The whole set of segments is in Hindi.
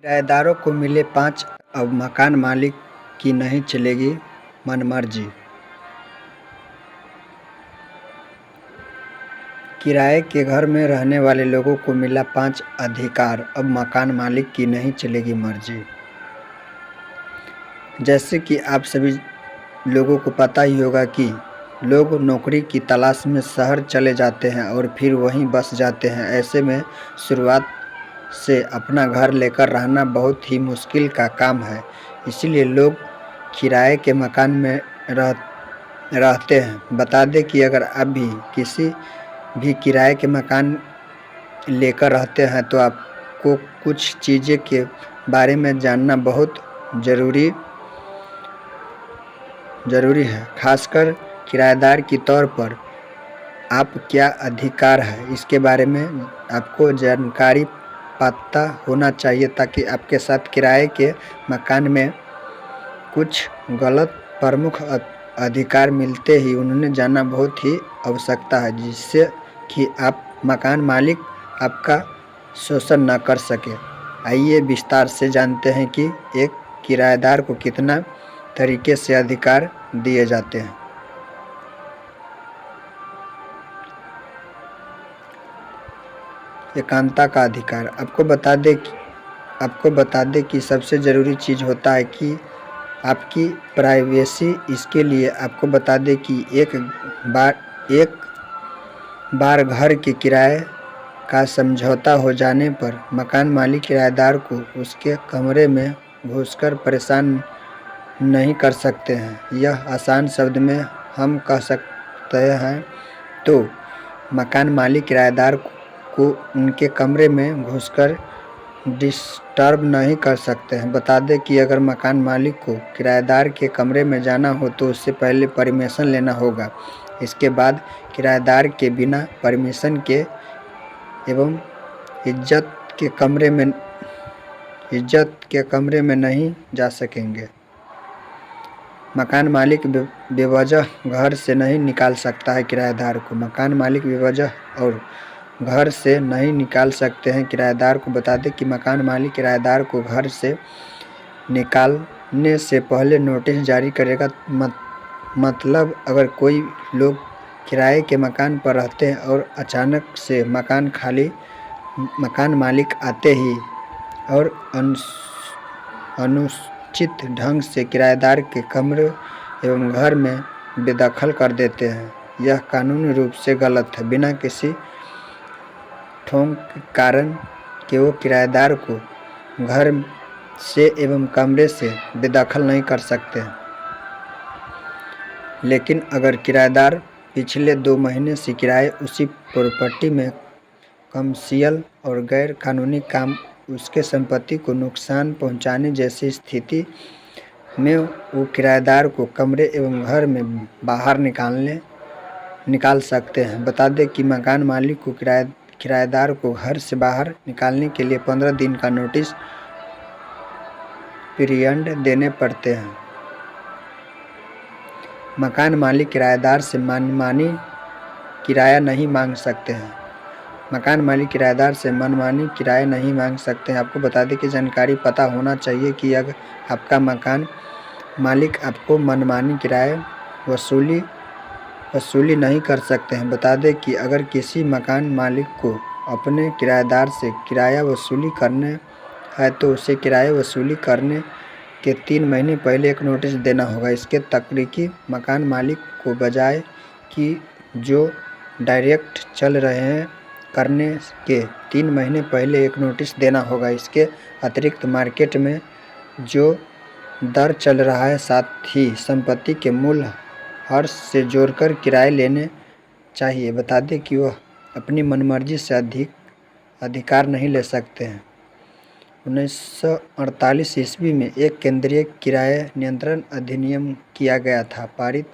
किराएदारों को मिले 5 अब मकान मालिक की नहीं चलेगी मनमर्जी। किराए के घर में रहने वाले लोगों को मिला 5 अधिकार, अब मकान मालिक की नहीं चलेगी मर्जी। जैसे कि आप सभी लोगों को पता ही होगा कि लोग नौकरी की तलाश में शहर चले जाते हैं और फिर वहीं बस जाते हैं। ऐसे में शुरुआत से अपना घर लेकर रहना बहुत ही मुश्किल का काम है। इसीलिए लोग किराए के मकान में रहते हैं। बता दें कि अगर आप भी किसी भी किराए के मकान लेकर रहते हैं तो आपको कुछ चीज़ें के बारे में जानना बहुत ज़रूरी है। खासकर किराएदार के तौर पर आप क्या अधिकार है इसके बारे में आपको जानकारी पता होना चाहिए, ताकि आपके साथ किराए के मकान में कुछ गलत प्रमुख अधिकार मिलते ही उन्होंने जानना बहुत ही आवश्यकता है, जिससे कि आप मकान मालिक आपका शोषण न कर सके। आइए विस्तार से जानते हैं कि एक किराएदार को कितना तरीके से अधिकार दिए जाते हैं। एकांतता का अधिकार। आपको बता दें कि सबसे ज़रूरी चीज़ होता है कि आपकी प्राइवेसी। इसके लिए आपको बता दें कि एक बार घर के किराए का समझौता हो जाने पर मकान मालिक किराएदार को उसके कमरे में घुसकर परेशान नहीं कर सकते हैं। यह आसान शब्द में हम कह सकते हैं तो मकान मालिक किराएदार को उनके कमरे में घुसकर डिस्टर्ब नहीं कर सकते हैं। बता दें कि अगर मकान मालिक को किराएदार के कमरे में जाना हो तो उससे पहले परमिशन लेना होगा। इसके बाद किराएदार के बिना परमिशन के एवं इज्जत के कमरे में नहीं जा सकेंगे। मकान मालिक बेवजह घर से नहीं निकाल सकता है किराएदार को। मकान मालिक बेवजह और घर से नहीं निकाल सकते हैं किराएदार को। बता दें कि मकान मालिक किराएदार को घर से निकालने से पहले नोटिस जारी करेगा। मतलब अगर कोई लोग किराए के मकान पर रहते हैं और अचानक से मकान मालिक आते ही और अनुचित ढंग से किराएदार के कमरे एवं घर में बेदखल कर देते हैं, यह कानूनी रूप से गलत है। बिना किसी ठोस कारण के वो किराएदार को घर से एवं कमरे से बेदखल नहीं कर सकते हैं। लेकिन अगर किराएदार पिछले 2 महीने से किराए उसी प्रॉपर्टी में कमर्शियल और गैर कानूनी काम उसके संपत्ति को नुकसान पहुंचाने जैसी स्थिति में वो किराएदार को कमरे एवं घर में बाहर निकाल सकते हैं। बता दें कि मकान मालिक को किराएदार को घर से बाहर निकालने के लिए 15 दिन का नोटिस पीरियड देने पड़ते हैं। मकान मालिक किराएदार से मनमानी किराया नहीं मांग सकते हैं। मकान मालिक किराएदार से मनमानी किराया नहीं मांग सकते हैं। आपको बता दें कि जानकारी पता होना चाहिए कि अगर आपका मकान मालिक आपको मनमानी किराया वसूली नहीं कर सकते हैं। बता दें कि अगर किसी मकान मालिक को अपने किराएदार से किराया वसूली करना है तो उसे किराया वसूली करने के 3 महीने पहले एक नोटिस देना होगा। इसके तकनीकी मकान मालिक को बजाय कि जो डायरेक्ट चल रहे हैं करने के 3 महीने पहले एक नोटिस देना होगा। इसके अतिरिक्त मार्केट में जो दर चल रहा है, साथ ही संपत्ति के मूल्य हर से जोड़कर किराए लेने चाहिए। बता दें कि वह अपनी मनमर्जी से अधिकार नहीं ले सकते हैं। 1948 ईस्वी में एक केंद्रीय किराया नियंत्रण अधिनियम किया गया था पारित।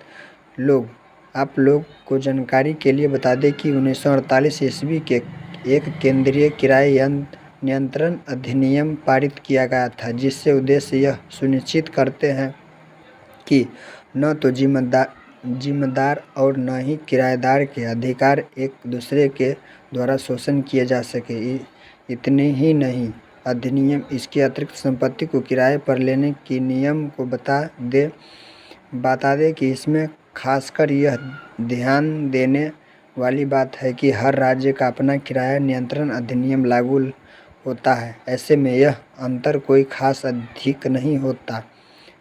आप लोग को जानकारी के लिए बता दें कि 1948 ईस्वी के एक केंद्रीय किराया नियंत्रण अधिनियम पारित किया गया था, जिससे उद्देश्य यह सुनिश्चित करते हैं कि न तो जिम्मेदार और न ही किराएदार के अधिकार एक दूसरे के द्वारा शोषण किए जा सके। इतने ही नहीं, अधिनियम इसके अतिरिक्त संपत्ति को किराए पर लेने के नियम को बता दे कि इसमें खासकर यह ध्यान देने वाली बात है कि हर राज्य का अपना किराया नियंत्रण अधिनियम लागू होता है। ऐसे में यह अंतर कोई खास अधिक नहीं होता।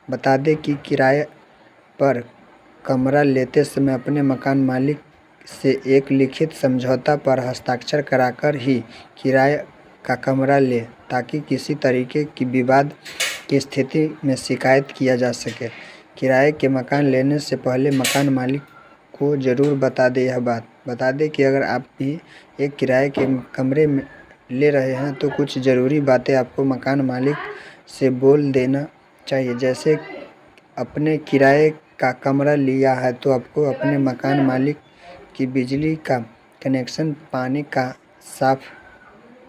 बता दें कि किराए पर कमरा लेते समय अपने मकान मालिक से एक लिखित समझौता पर हस्ताक्षर कराकर ही किराए का कमरा लें ताकि किसी तरीके की विवाद की स्थिति में शिकायत किया जा सके। किराए के मकान लेने से पहले मकान मालिक को ज़रूर बता दें यह बात। बता दें कि अगर आप भी एक किराए के कमरे में ले रहे हैं तो कुछ ज़रूरी बातें आपको मकान मालिक से बोल देना चाहिए। जैसे अपने किराए का कमरा लिया है तो आपको अपने मकान मालिक की बिजली का कनेक्शन, पानी का साफ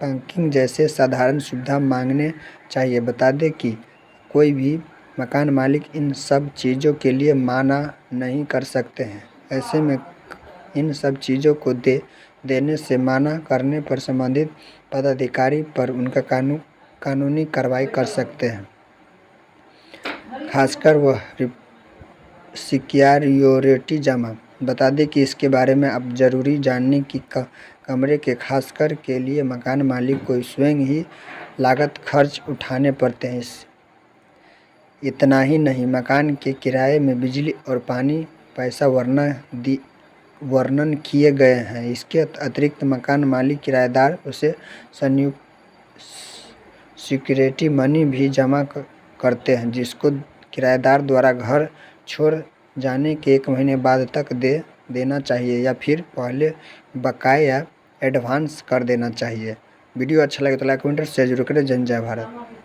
पार्किंग जैसे साधारण सुविधा मांगने चाहिए। बता दें कि कोई भी मकान मालिक इन सब चीज़ों के लिए माना नहीं कर सकते हैं। ऐसे में इन सब चीज़ों को देने से माना करने पर संबंधित पदाधिकारी पर उनका कानूनी कार्रवाई कर सकते हैं। खासकर वह सिक्योरिटी जमा। बता दें कि इसके बारे में आप ज़रूरी जानने की कमरे के खासकर के लिए मकान मालिक को स्वयं ही लागत खर्च उठाने पड़ते हैं। इतना ही नहीं, मकान के किराए में बिजली और पानी पैसा वर्णन किए गए हैं। इसके अतिरिक्त मकान मालिक किराएदार उसे सिक्योरिटी मनी भी जमा करते हैं, जिसको किराएदार द्वारा घर छोड़ जाने के 1 महीने बाद तक दे देना चाहिए या फिर पहले बकाया एडवांस कर देना चाहिए। वीडियो अच्छा लगे तो लाइक कमेंट शेयर जरूर करें। जय भारत।